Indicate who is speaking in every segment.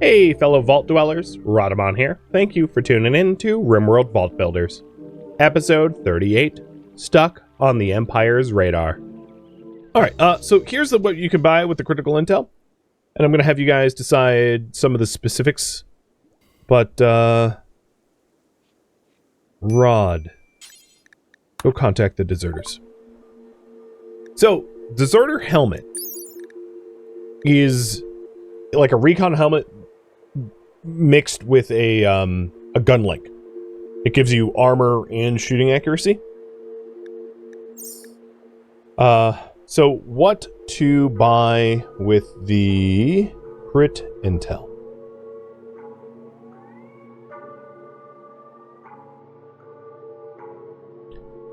Speaker 1: Hey, fellow vault dwellers, Rhadamant here. Thank you for tuning in to RimWorld Vault Builders. Episode 38, Stuck on the Empire's Radar. Alright, so here's what you can buy with the critical intel. And I'm going to have you guys decide some of the specifics. But, Rod. Go contact the deserters. So, deserter helmet is like a recon helmet mixed with a gun link. It gives you armor and shooting accuracy. So what to buy with the crit intel?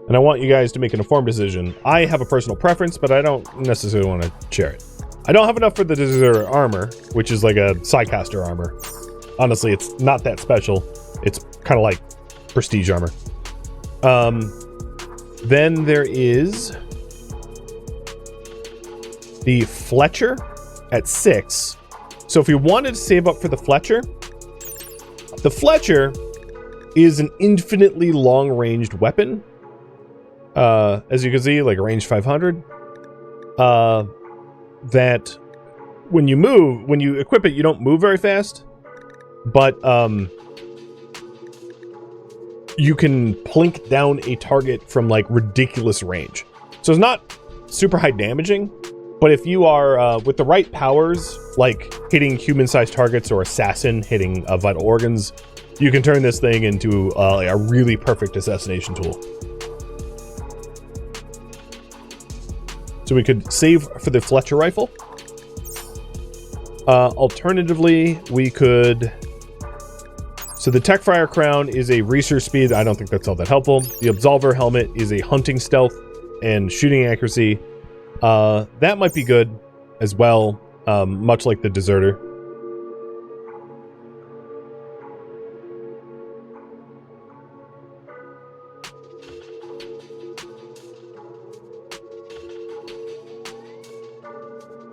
Speaker 1: And I want you guys to make an informed decision. I have a personal preference, but I don't necessarily want to share it. I don't have enough for the deserter armor, which is like a Psycaster armor. Honestly, it's not that special. It's kind of like prestige armor. Then there is the Fletcher at 6. So if you wanted to save up for the Fletcher is an infinitely long-ranged weapon. As you can see, like a range 500. That when you equip it, you don't move very fast. But you can plink down a target from like ridiculous range. So it's not super high damaging, but if you are with the right powers, like hitting human-sized targets or assassin hitting vital organs, you can turn this thing into a really perfect assassination tool. So we could save for the Fletcher rifle. Alternatively, we could... So the Techfire Crown is a research speed. I don't think that's all that helpful. The Absolver helmet is a hunting stealth and shooting accuracy. That might be good as well, much like the deserter.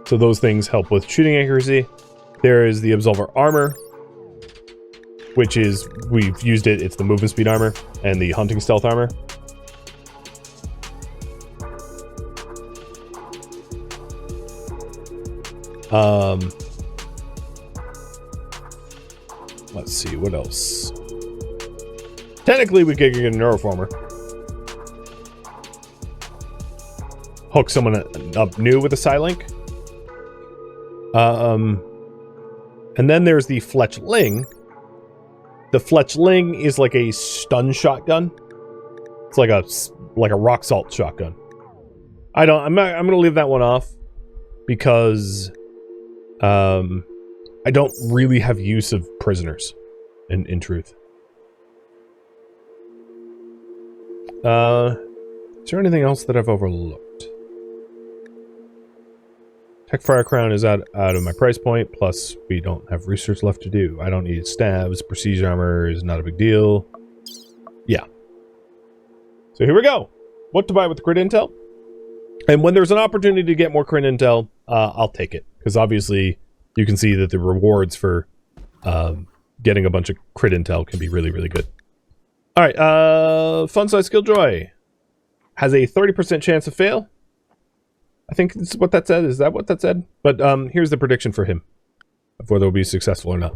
Speaker 1: So those things help with shooting accuracy. There is the Absolver armor, which is, we've used it, it's the movement speed armor and the hunting stealth armor. Let's see, what else? Technically, we could get a neuroformer. Hook someone up new with a Psylink. And then there's the Fletchling. The Fletchling is like a stun shotgun. It's like a rock salt shotgun. I'm gonna leave that one off because I don't really have use of prisoners in truth. Is there anything else that I've overlooked? Techfire Crown is out of my price point, plus we don't have research left to do. I don't need stabs. Prestige armor is not a big deal. Yeah. So here we go. What to buy with the crit intel? And when there's an opportunity to get more crit intel, I'll take it. Because obviously, you can see that the rewards for getting a bunch of crit intel can be really, really good. Alright, Fun Size Killjoy has a 30% chance of fail. I think that's what that said. Is that what that said? But here's the prediction for him of whether he'll be successful or not.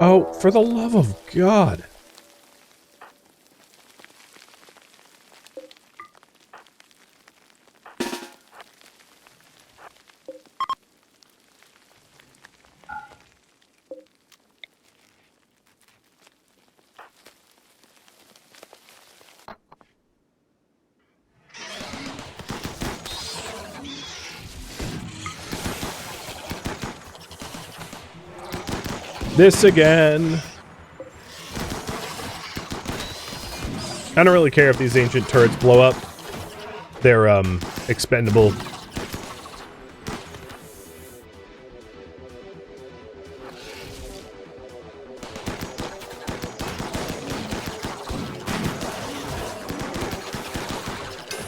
Speaker 1: Oh, for the love of God. This again. I don't really care if these ancient turrets blow up. They're expendable.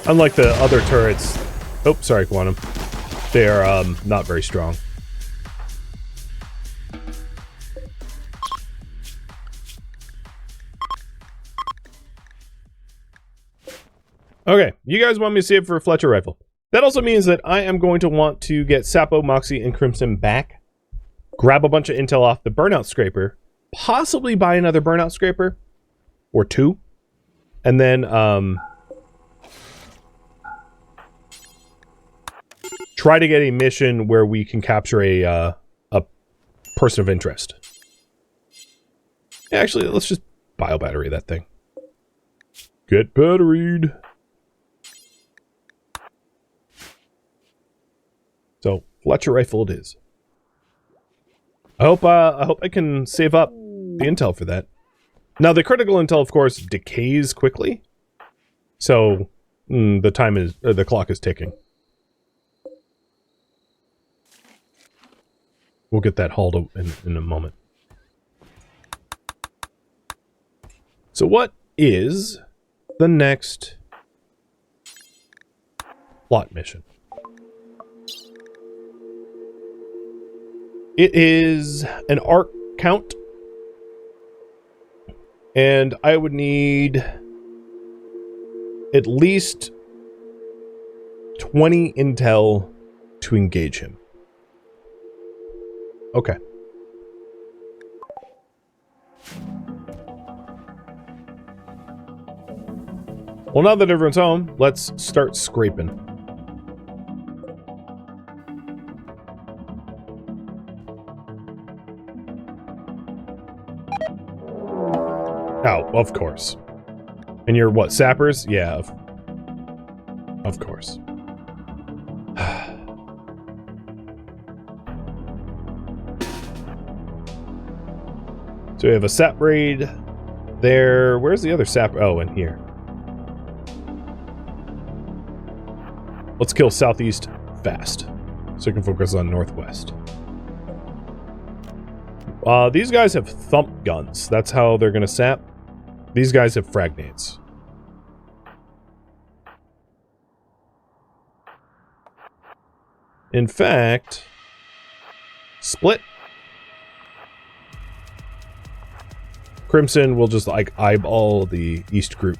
Speaker 1: Unlike the other turrets... Oh, sorry, Quantum. They are not very strong. Okay, you guys want me to save for a Fletcher rifle. That also means that I am going to want to get Sapo, Moxie, and Crimson back. Grab a bunch of intel off the burnout scraper. Possibly buy another burnout scraper. Or two. And then, try to get a mission where we can capture a person of interest. Actually, let's just bio-battery that thing. Get batteried. So, Fletcher rifle it is. I hope I can save up the intel for that. Now, the critical intel, of course, decays quickly. So, the clock is ticking. We'll get that hauled in a moment. So what is the next plot mission? It is an arc count. And I would need at least 20 intel to engage him. Okay. Well, now that everyone's home, let's start scraping. Oh, of course. And you're what, sappers? Yeah, of course. So we have a sap raid there. Where's the other sap? Oh, in here. Let's kill southeast fast, so we can focus on northwest. These guys have thump guns. That's how they're gonna sap. These guys have frag nades. In fact, split. Crimson will just like eyeball the east group.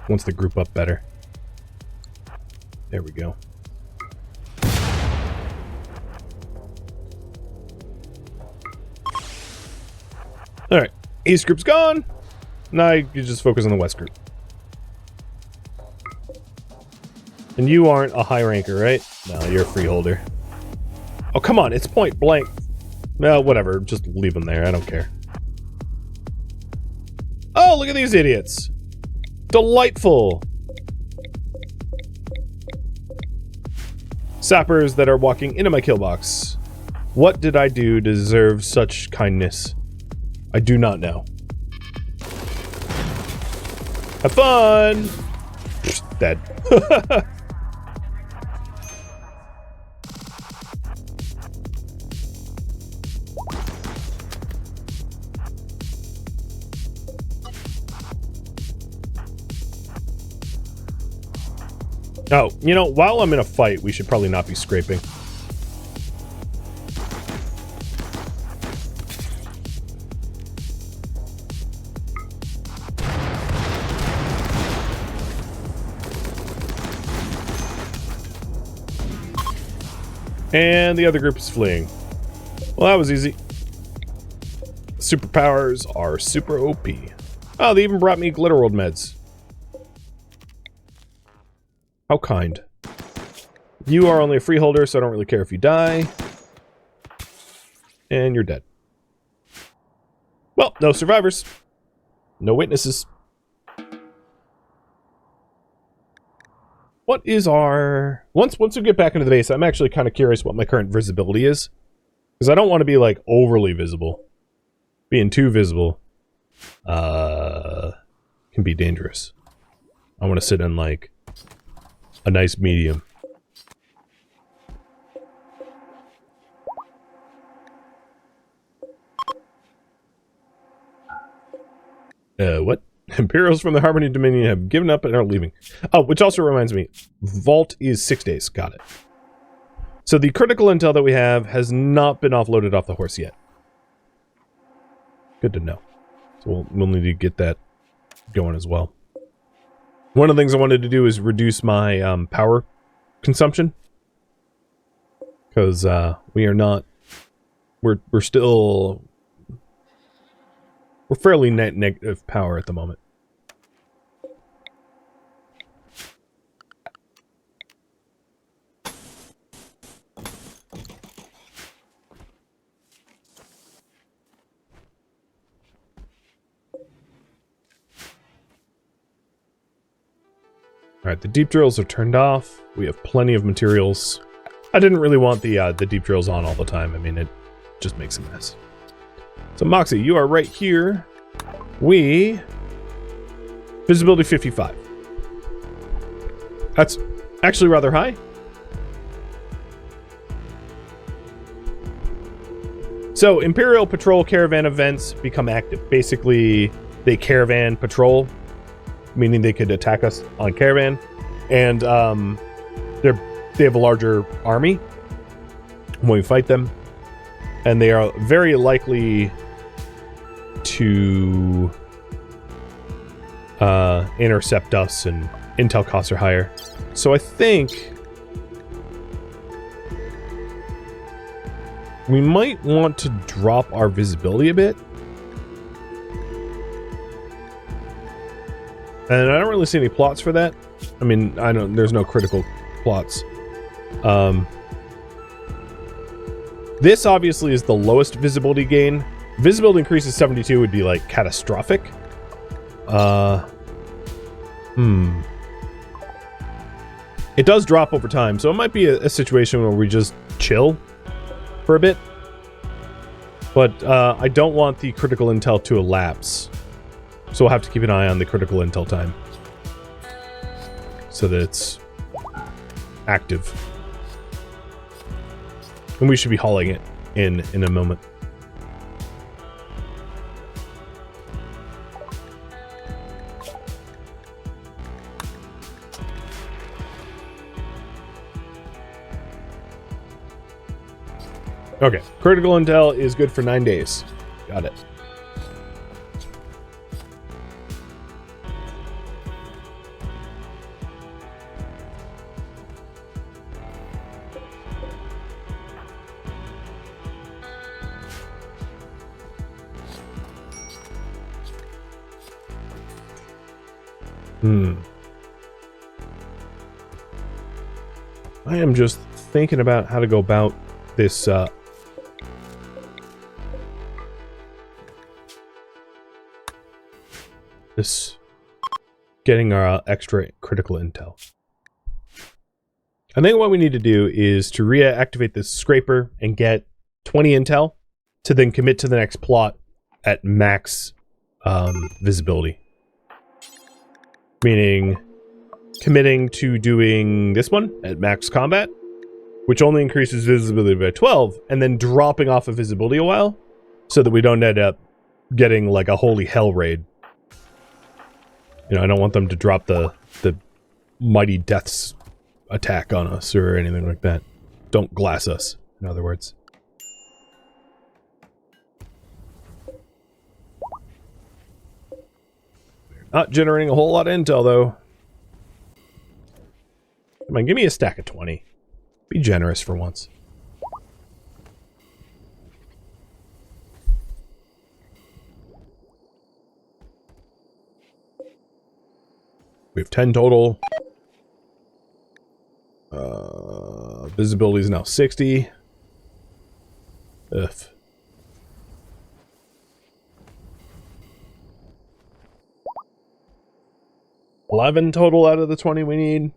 Speaker 1: Wants to group up better. There we go. Alright, east group's gone. Now you just focus on the west group. And you aren't a high ranker, right? No, you're a freeholder. Oh, come on, it's point blank. Well, whatever, just leave them there, I don't care. Oh, look at these idiots. Delightful. Sappers that are walking into my kill box. What did I do to deserve such kindness? I do not know. Have fun! Dead. Oh, you know, while I'm in a fight, we should probably not be scraping. And the other group is fleeing. Well, that was easy. Superpowers are super OP. Oh, they even brought me Glitter World meds. How kind. You are only a freeholder, so I don't really care if you die. And you're dead. Well, no survivors. No witnesses. What is our... Once we get back into the base, I'm actually kind of curious what my current visibility is. Because I don't want to be, like, overly visible. Being too visible can be dangerous. I want to sit in, like, a nice medium. What? Imperials from the Harmony Dominion have given up and are leaving. Oh, which also reminds me, Vault is 6 days. Got it. So the critical intel that we have has not been offloaded off the horse yet. Good to know. So we'll need to get that going as well. One of the things I wanted to do is reduce my power consumption. Because we are not... We're still... We're fairly negative power at the moment. Alright, the deep drills are turned off. We have plenty of materials. I didn't really want the deep drills on all the time. I mean, it just makes a mess. So, Moxie, you are right here. Visibility 55. That's actually rather high. So, Imperial patrol caravan events become active. Basically, they caravan patrol, meaning they could attack us on caravan. And they have a larger army when we fight them. And they are very likely to intercept us, and intel costs are higher. So I think we might want to drop our visibility a bit. And I don't really see any plots for that. I mean, there's no critical plots. This obviously is the lowest visibility gain. Visibility increases 72 would be like catastrophic. It does drop over time, so it might be a situation where we just chill for a bit. But I don't want the critical intel to elapse. So we'll have to keep an eye on the critical intel time, so that it's active. And we should be hauling it in a moment. Okay, critical intel is good for 9 days. Got it. I am just thinking about how to go about this getting our extra critical intel. I think what we need to do is to reactivate this scraper and get 20 intel to then commit to the next plot at max visibility. Meaning committing to doing this one at max combat, which only increases visibility by 12, and then dropping off of visibility a while so that we don't end up getting like a holy hell raid. You know, I don't want them to drop the mighty deaths attack on us or anything like that. Don't glass us, in other words. Not generating a whole lot of intel, though. Come on, give me a stack of 20. Be generous for once. We have 10 total. Visibility is now 60. Ugh. $11 total out of the 20 we need.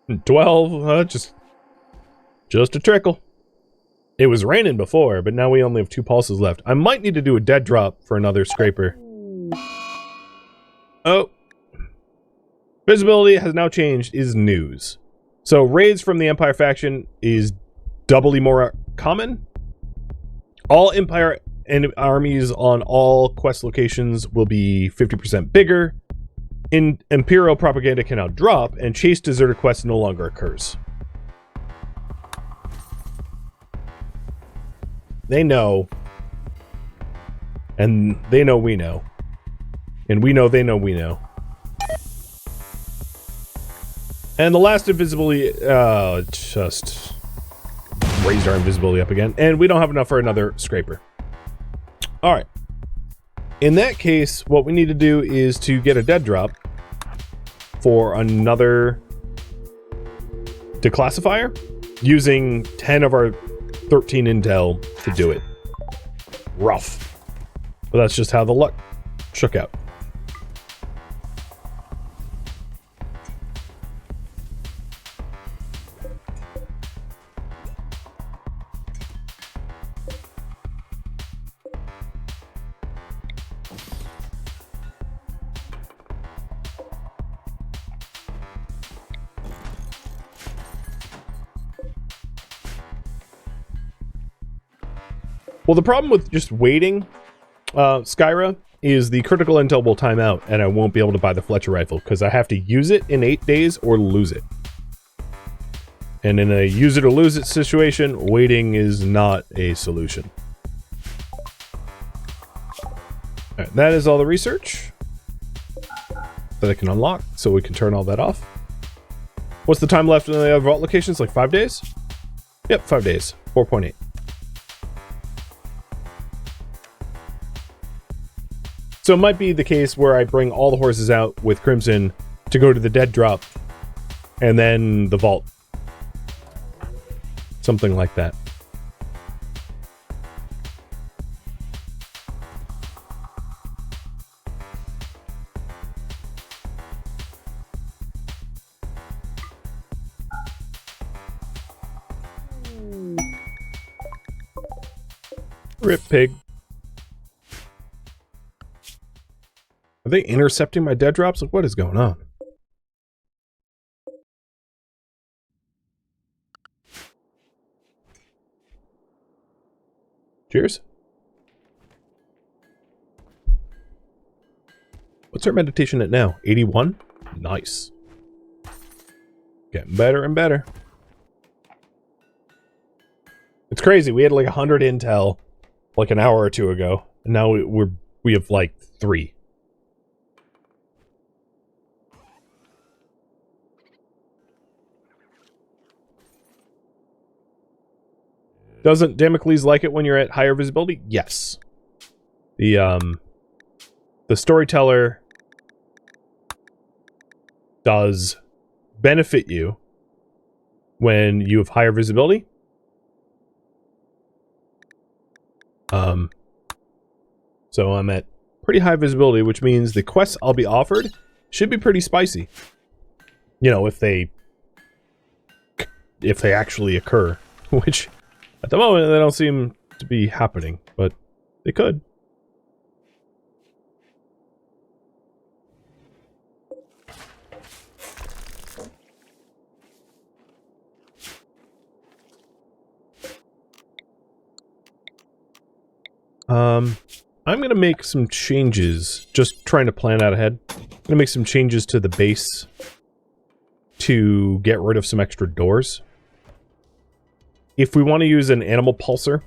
Speaker 1: $12, just a trickle. It was raining before, but now we only have 2 pulses left. I might need to do a dead drop for another scraper. Oh. Visibility has now changed is news. So raids from the Empire faction is doubly more common. All Empire and armies on all quest locations will be 50% bigger. Imperial propaganda can now drop, and chase deserter quest no longer occurs. They know. And they know we know. And we know they know we know. And the last invisibility, just raised our invisibility up again. And we don't have enough for another scraper. Alright. In that case, what we need to do is to get a dead drop for another declassifier, using 10 of our 13 intel to do it. Rough. But that's just how the luck shook out. Well, the problem with just waiting, Skyra, is the critical intel will time out, and I won't be able to buy the Fletcher rifle, because I have to use it in 8 days or lose it. And in a use it or lose it situation, waiting is not a solution. Alright, that is all the research that I can unlock, so we can turn all that off. What's the time left in the other vault locations? Like 5 days? Yep, 5 days. 4.8. So it might be the case where I bring all the horses out with Crimson to go to the dead drop, and then the vault. Something like that. Rip pig. Are they intercepting my dead drops? Like, what is going on? Cheers. What's our meditation at now? 81? Nice. Getting better and better. It's crazy. We had like 100 intel like an hour or two ago, and now we have like 3. Doesn't Damocles like it when you're at higher visibility? Yes. The storyteller does benefit you when you have higher visibility. So I'm at pretty high visibility, which means the quests I'll be offered should be pretty spicy. You know, if they actually occur, which at the moment they don't seem to be happening, but they could. I'm gonna make some changes, just trying to plan out ahead. I'm gonna make some changes to the base to get rid of some extra doors. If we want to use an animal pulsar,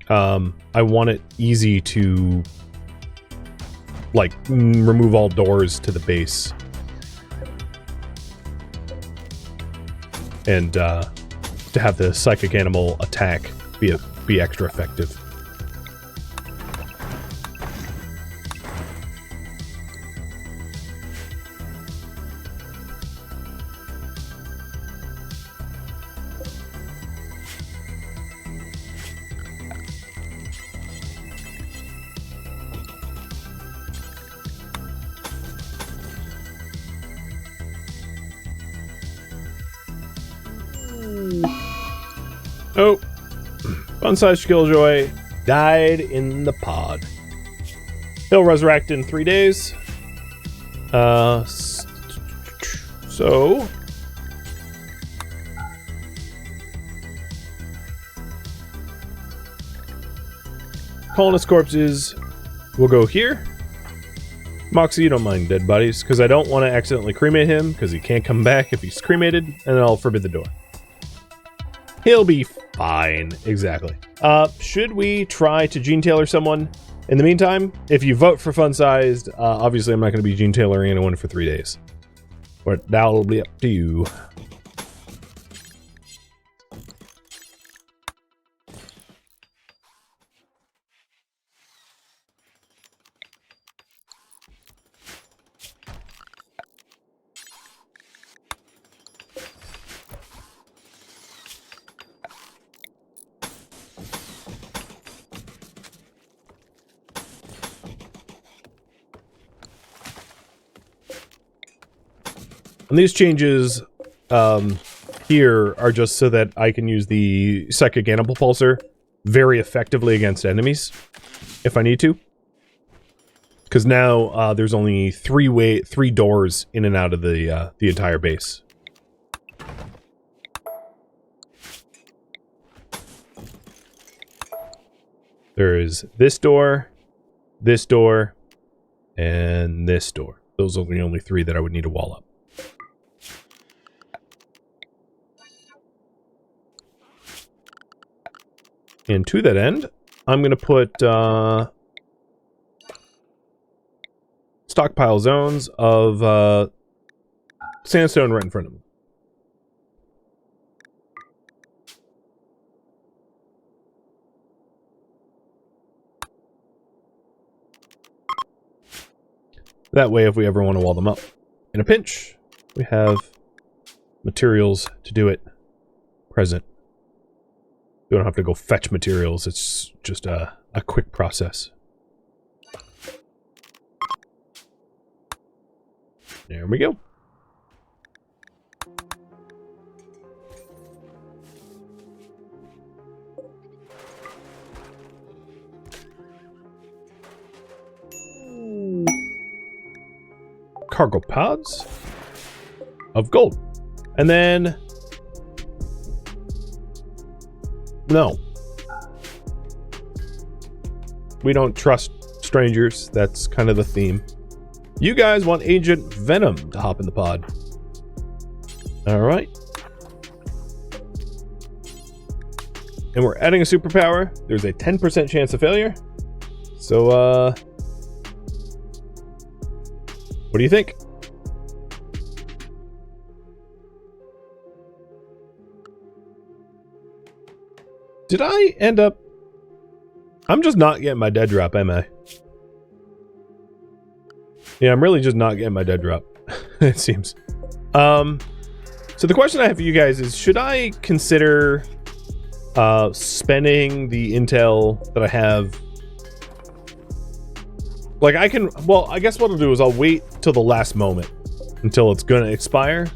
Speaker 1: I want it easy to, like, remove all doors to the base. And, to have the psychic animal attack be extra effective. Oh, fun-sized Killjoy died in the pod. He'll resurrect in 3 days. So colonist corpses will go here. Moxie, you don't mind dead bodies, because I don't want to accidentally cremate him, because he can't come back if he's cremated, and I'll forbid the door. He'll be fine. Exactly. Should we try to gene tailor someone? In the meantime, if you vote for fun-sized, obviously I'm not going to be gene tailoring anyone for 3 days. But that'll be up to you. And these changes here are just so that I can use the psychic animal pulsar very effectively against enemies if I need to. Because now there's only three doors in and out of the entire base. There is this door, and this door. Those are the only 3 that I would need to wall up. And to that end, I'm going to put stockpile zones of sandstone right in front of them. That way, if we ever want to wall them up in a pinch, we have materials to do it present. You don't have to go fetch materials. It's just a quick process. There we go. Cargo pods of gold. And then... no. We don't trust strangers. That's kind of the theme. You guys want Agent Venom to hop in the pod. Alright. And we're adding a superpower. There's a 10% chance of failure. So, what do you think? Did I end up... I'm just not getting my dead drop, am I? Yeah, I'm really just not getting my dead drop, it seems. So the question I have for you guys is, should I consider spending the intel that I have? Like, I can... well, I guess what I'll do is I'll wait till the last moment until it's gonna expire.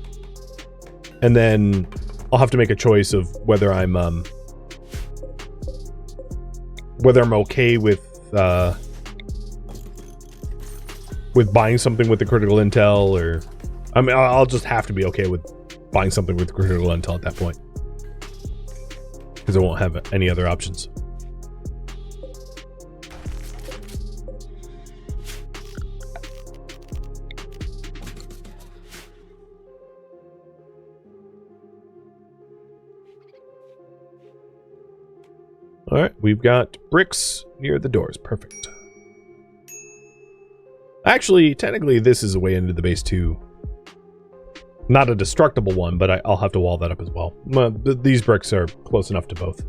Speaker 1: And then I'll have to make a choice of whether I'm okay with buying something with the critical intel, or... I mean, I'll just have to be okay with buying something with critical intel at that point. Because I won't have any other options. Alright, we've got bricks near the doors. Perfect. Actually, technically, this is a way into the base too. Not a destructible one, but I'll have to wall that up as well. These bricks are close enough to both.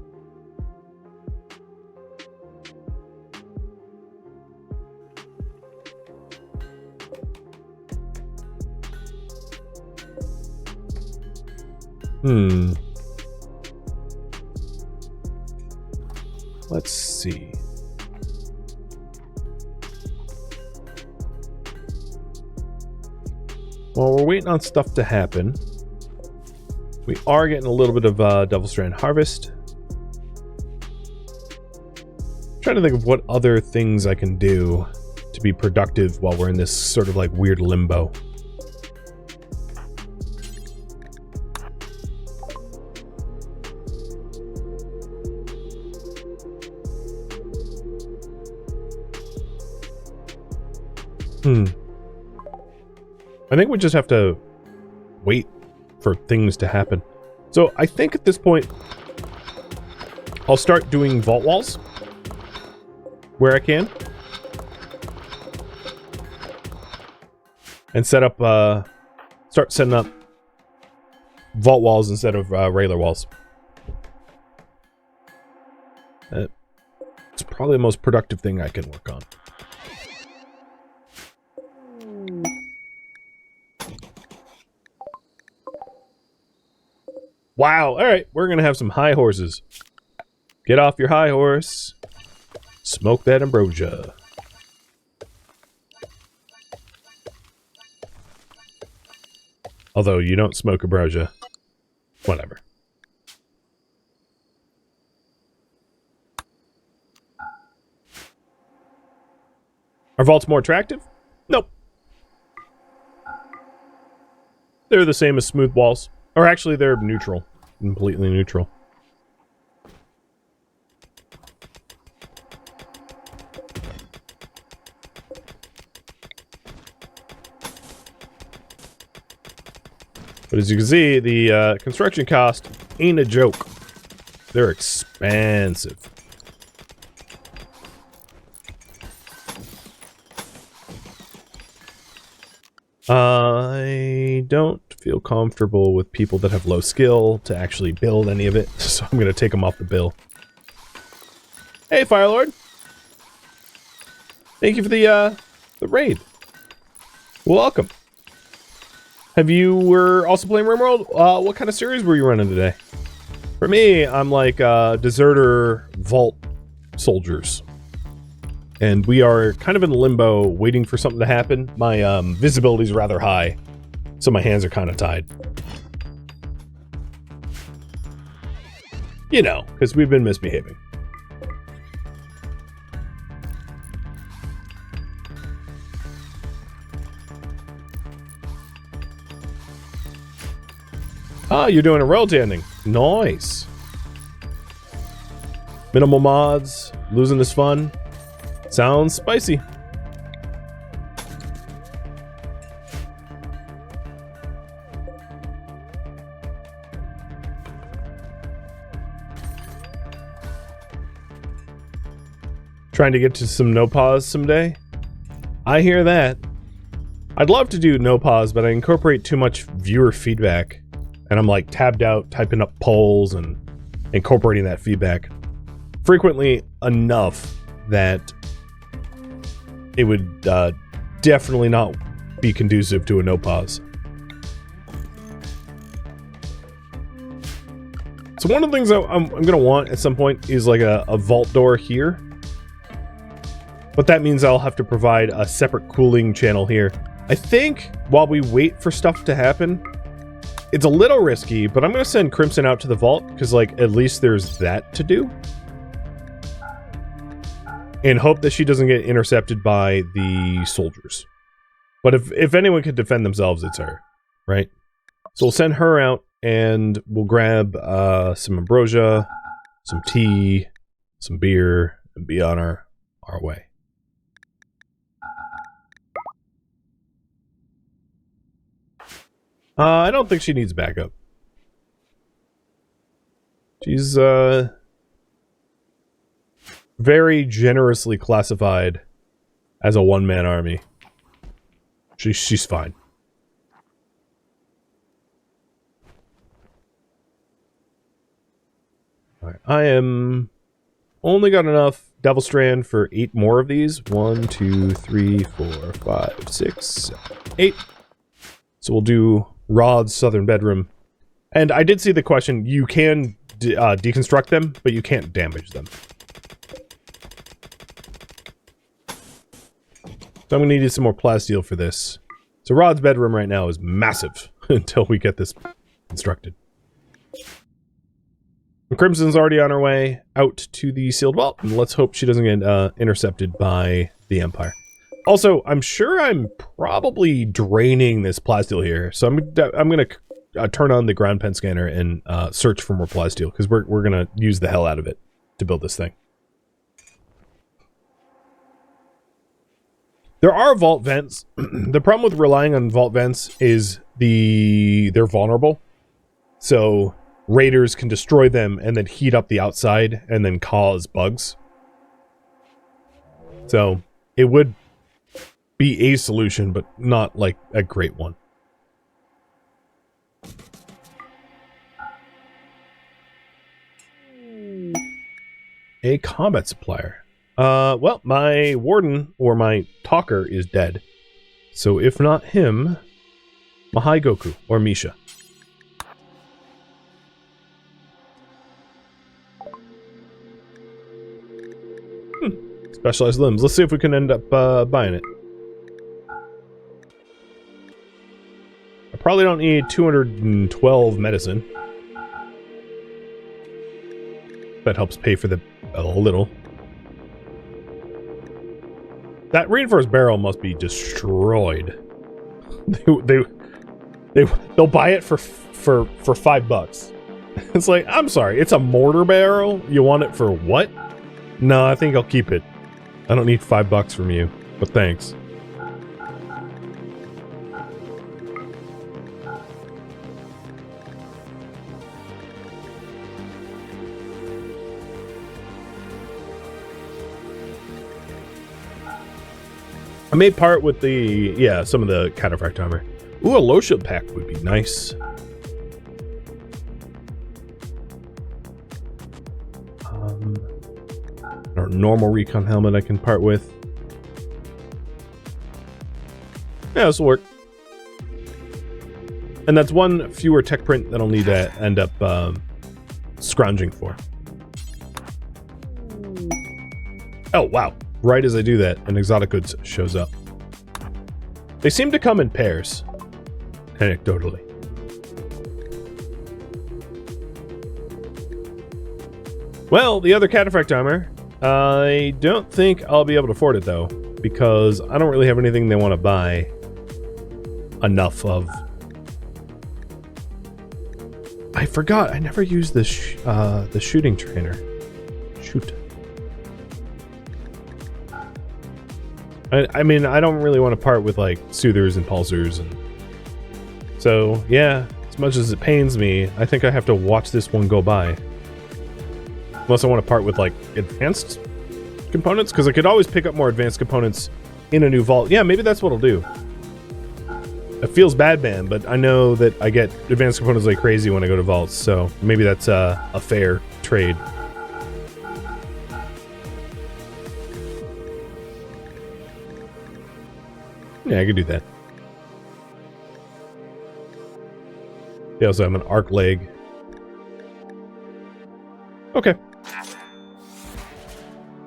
Speaker 1: Let's see. While we're waiting on stuff to happen, we are getting a little bit of Devil Strand Harvest. I'm trying to think of what other things I can do to be productive while we're in this sort of like weird limbo. I think we just have to wait for things to happen. So I think at this point, I'll start doing vault walls where I can. And set up, start setting up vault walls instead of regular walls. It's probably the most productive thing I can work on. Wow, alright, we're gonna have some high horses. Get off your high horse. Smoke that ambrosia. Although you don't smoke ambrosia. Whatever. Are vaults more attractive? Nope. They're the same as smooth walls. Or actually, they're neutral. Completely neutral. But as you can see, the construction cost ain't a joke. They're expensive. I don't feel comfortable with people that have low skill to actually build any of it, so I'm going to take them off the bill. Hey, Firelord! Thank you for the raid. Welcome. Have you were also playing RimWorld? What kind of series were you running today? For me, I'm like deserter vault soldiers. And we are kind of in limbo, waiting for something to happen. My visibility is rather high, so my hands are kind of tied. You know, because we've been misbehaving. Ah, you're doing a royalty ending. Nice. Minimal mods, losing is fun. Sounds spicy. Trying to get to some no pause someday? I hear that. I'd love to do no pause, but I incorporate too much viewer feedback. And I'm like tabbed out, typing up polls and incorporating that feedback frequently enough that it would definitely not be conducive to a no pause. So one of the things I'm gonna want at some point is like a vault door here. But that means I'll have to provide a separate cooling channel here. I think while we wait for stuff to happen, it's a little risky, but I'm gonna send Crimson out to the vault because like at least there's that to do. And hope that she doesn't get intercepted by the soldiers. But if anyone could defend themselves, it's her, right? So we'll send her out, and we'll grab some ambrosia, some tea, some beer, and be on our way. I don't think she needs backup. She's very generously classified as a one-man army. She's fine. Alright, I am only got enough Devil Strand for 8 more of these. 1, 2, 3, 4, 5, 6, 7, 8. So we'll do Rod's Southern Bedroom. And I did see the question, you can deconstruct them, but you can't damage them. So I'm going to need some more plasteel for this. So Rod's bedroom right now is massive until we get this constructed. And Crimson's already on her way out to the sealed vault, and let's hope she doesn't get intercepted by the Empire. Also, I'm sure I'm probably draining this plasteel here, so I'm going to turn on the ground pen scanner and search for more plasteel, because we're going to use the hell out of it to build this thing. There are vault vents. The problem with relying on vault vents is they're vulnerable. So raiders can destroy them and then heat up the outside and then cause bugs. So it would be a solution, but not like a great one. A combat supplier. Well, my warden or my talker is dead. So if not him, Mahai Goku or Misha. Specialized limbs. Let's see if we can end up buying it. I probably don't need 212 medicine. That helps pay for a little. That reinforced barrel must be destroyed. They'll buy it for $5. It's like, I'm sorry, it's a mortar barrel. You want it for what? No, I think I'll keep it. I don't need $5 from you, but thanks. I made part with some of the cataphract armor. Ooh, a low shield pack would be nice. Or normal recon helmet I can part with. Yeah, this will work. And that's one fewer tech print that I'll need to end up scrounging for. Oh, wow. Right as I do that, an exotic goods shows up. They seem to come in pairs, anecdotally. Well, the other cataphract armor, I don't think I'll be able to afford it, though, because I don't really have anything they want to buy enough of. I forgot, I never used the shooting trainer. Shoot. I mean, I don't really want to part with, like, soothers and pulsers, and so, yeah, as much as it pains me, I think I have to watch this one go by. Unless I want to part with, like, advanced components, because I could always pick up more advanced components in a new vault. Yeah, maybe that's what I'll do. It feels bad, man, but I know that I get advanced components like crazy when I go to vaults, so maybe that's a fair trade. Yeah, I could do that. They also have an arc leg. Okay.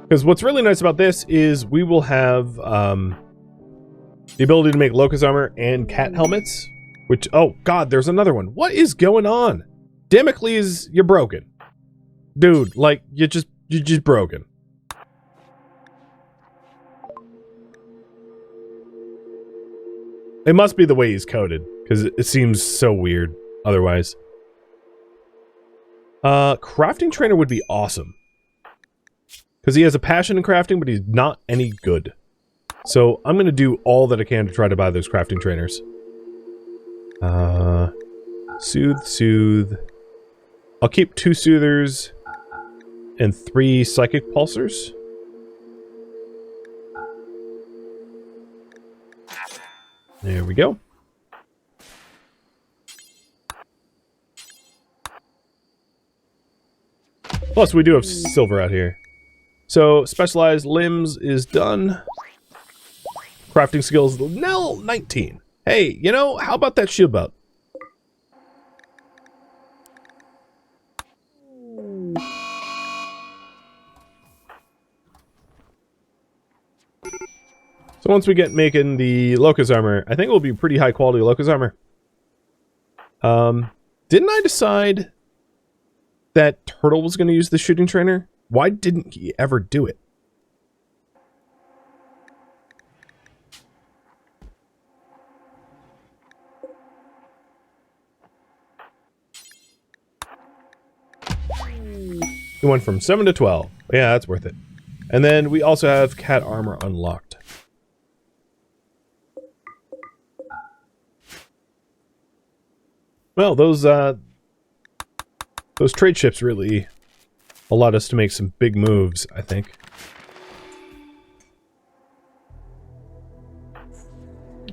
Speaker 1: Because what's really nice about this is we will have the ability to make locust armor and cat helmets. Which, oh god, there's another one. What is going on? Damocles, you're broken. Dude, like, you're just broken. It must be the way he's coded, because it seems so weird otherwise. Crafting trainer would be awesome. Because he has a passion in crafting, but he's not any good. So I'm going to do all that I can to try to buy those crafting trainers. Soothe. I'll keep 2 soothers and 3 psychic pulsers. There we go. Plus, we do have silver out here. So, specialized limbs is done. Crafting skills, now 19. Hey, you know, how about that shield belt? So once we get making the locust armor, I think it will be pretty high quality locust armor. Didn't I decide that Turtle was going to use the shooting trainer? Why didn't he ever do it? He went from 7 to 12. Yeah, that's worth it. And then we also have cat armor unlocked. Well, those trade ships really allowed us to make some big moves, I think.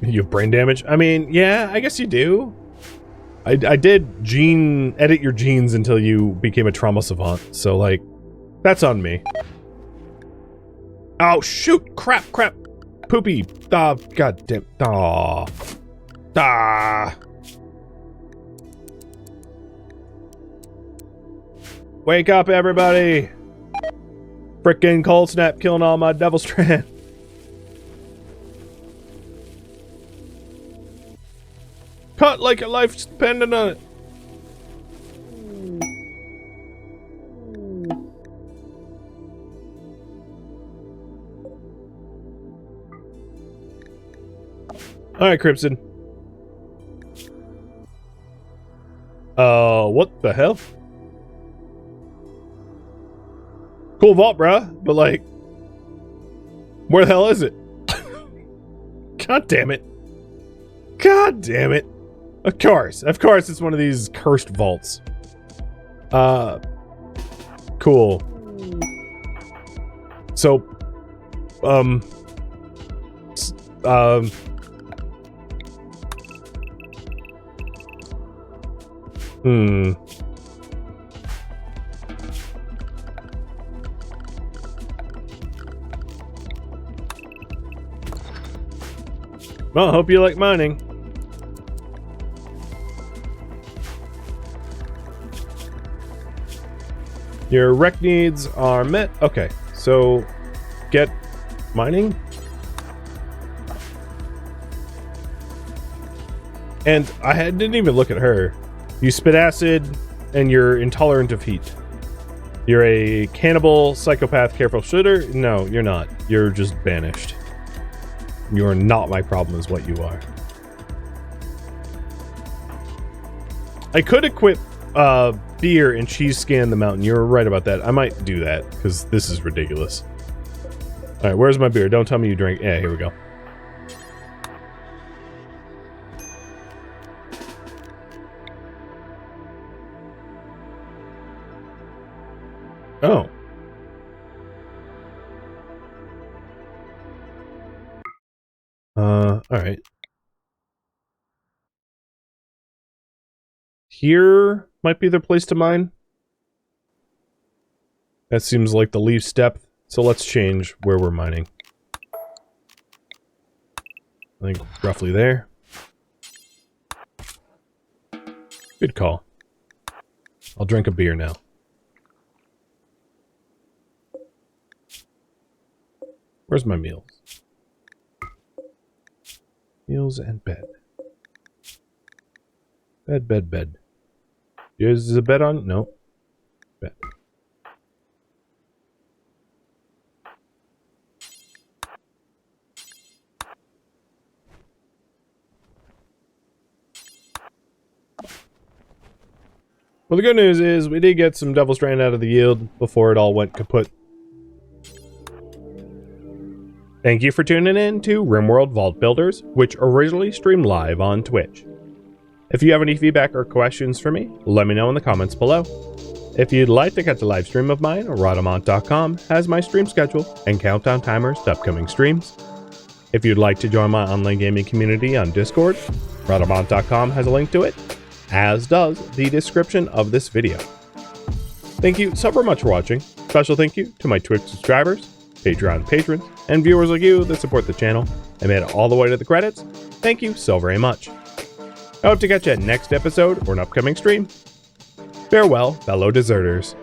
Speaker 1: You have brain damage? I mean, yeah, I guess you do. I did edit your genes until you became a trauma savant, so, like, that's on me. Oh, shoot! Crap! Poopy! Ah, god damn. Ah. Ah. Wake up, everybody! Frickin' cold snap killing all my devil strand. Cut like your life's dependent on it. Alright, Crimson. What the hell? Cool vault, bruh, but like, where the hell is it? God damn it. God damn it. Of course it's one of these cursed vaults. Cool. So, Well, hope you like mining. Your rec needs are met. Okay, so get mining. And I didn't even look at her. You spit acid and you're intolerant of heat. You're a cannibal, psychopath, careful shooter? No, you're not. You're just banished. You're not my problem is what you are. I could equip beer and cheese scan the mountain. You're right about that. I might do that because this is ridiculous. All right, where's my beer? Don't tell me you drink. Yeah, here we go. Oh. All right. Here might be the place to mine. That seems like the least step. So let's change where we're mining. I think roughly there. Good call. I'll drink a beer now. Where's my meals? Meals and bed. Bed. Is a bed on? No. Bed. Well, the good news is we did get some Devil Strand out of the yield before it all went kaput. Thank you for tuning in to RimWorld Vault Builders, which originally streamed live on Twitch. If you have any feedback or questions for me, let me know in the comments below. If you'd like to catch a live stream of mine, Rhadamant.com has my stream schedule and countdown timers to upcoming streams. If you'd like to join my online gaming community on Discord, Rhadamant.com has a link to it, as does the description of this video. Thank you so very much for watching. Special thank you to my Twitch subscribers, Patreon patrons, and viewers like you that support the channel and made it all the way to the credits. Thank you so very much. I hope to catch you at next episode or an upcoming stream. Farewell, fellow deserters.